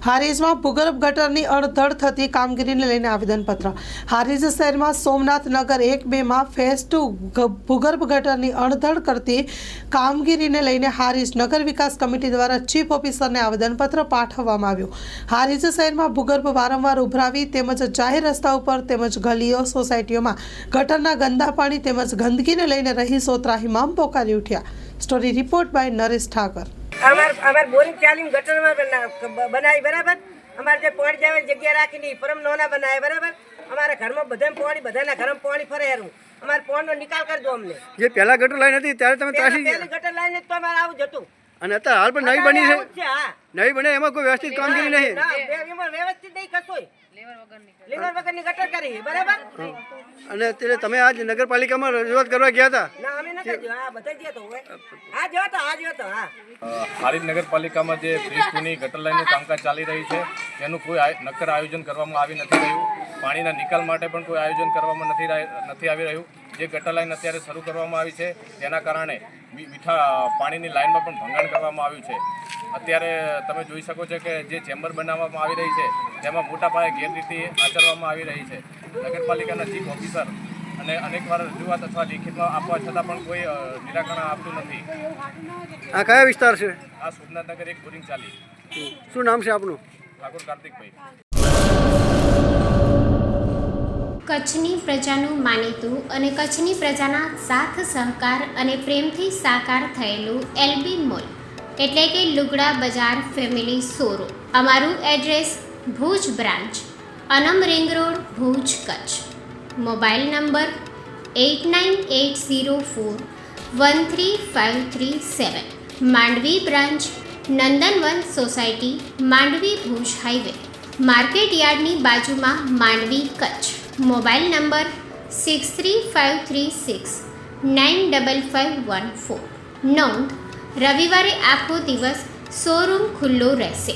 હારીજમાં ભૂગર્ભ ગટરની અડધડ થતી કામગીરીને લઈને આવેદનપત્ર। હારીજ શહેરમાં સોમનાથ નગર 1-2માં ફેઝ 2 ભૂગર્ભ ગટરની અડધડ કરતી કામગીરીને લઈને હારીજ નગર વિકાસ કમિટી દ્વારા ચીફ ઓફિસરને આવેદનપત્ર પાઠવવામાં આવ્યું। હારીજ શહેરમાં ભૂગર્ભ વારંવાર ઉભરાવી તેમજ જાહેર રસ્તા ઉપર તેમજ ગલીઓ સોસાયટીઓમાં ગટરના ગંદા પાણી તેમજ ગંદકીને લઈને રહીશો ત્રાહિમામ પોકારી ઉઠ્યા। Story report by Naresh Thakar. અમાર બોરિंग ચાલીમ गटर में बनाई बराबर। अमार जे पानी जावे जग्या राखी नहीं परम नोना बनाए बराबर। हमारे घर में बधाई पानी बधाना घर में पानी फरे हेरू अमार पानी नो निकाल कर दो अमने। जे पहला गटर लाइन थी त्यारे તમે ત્રાસી ગયા। पहली गटर लाइन तो अमार आव जतुं અને અત્યારે હાલ પણ નવી બની છે। हां નવી બને એમાં કોઈ વ્યવસ્થિત કામગીરી નહીં। ना एમાં व्यवस्थित नहीं कसोय लेवर वगરની गटर કરી बराबर। અને ત્યારે તમે આજ નગરપાલિકામાં રજૂઆત કરવા ગયા હતા। ના અમે નતા જો આ બધા ગયા તો હોય આ જો તો હા હારીજ નગરપાલિકામાં જે ફેઝ 2 ની ગટર લાઈનનું કામકાજ ચાલી રહ્યું છે તેનું કોઈ નક્કર આયોજન કરવામાં આવી નથી રહ્યું। પાણીના નિકાલ માટે પણ કોઈ આયોજન કરવામાં નથી આવી રહ્યું। જે ગટર લાઈન અત્યારે શરૂ કરવામાં આવી છે તેના કારણે મીઠા પાણીની લાઈનમાં પણ ભંગાણ કરવામાં આવ્યું છે। અત્યારે તમે જોઈ શકો છો કે જે ચેમ્બર બનાવવામાં આવી રહી છે તેમાં મોટા પાયે ગેરરીતિ આચરવામાં આવી રહી છે। નગરપાલિકાના ચીફ ઓફિસર અને અનેકવાર રજૂઆત અથવા લેખિતમાં આપવા છતાં પણ કોઈ નિરાકરણ આપતું નથી। આ કયા વિસ્તાર છે? આ સોમનાથનગર 1 બોરિંગ ચાલી। શું નામ છે આપનું? ઠાકોર કાર્તિકભાઈ। કચ્છની પ્રજાનું માનીતું અને કચ્છની પ્રજાના સાથ સહકાર અને પ્રેમથી સાકાર થયેલું એલબી મોલ એટલે કે લુગડા બજાર ફેમિલી શોરૂમ। અમારું address Bhuj branch, Anam ring road, Bhuj, Kutch. Mobile number 8980413537। Mandvi branch, Nandanvan society, Mandvi, Bhuj highway, market યાર્ડની બાજુમાં, માંડવી, કચ્છ। Mobile number 6353695514। નોંધ: રવિવારે આખો દિવસ શોરૂમ ખુલ્લો રહેશે।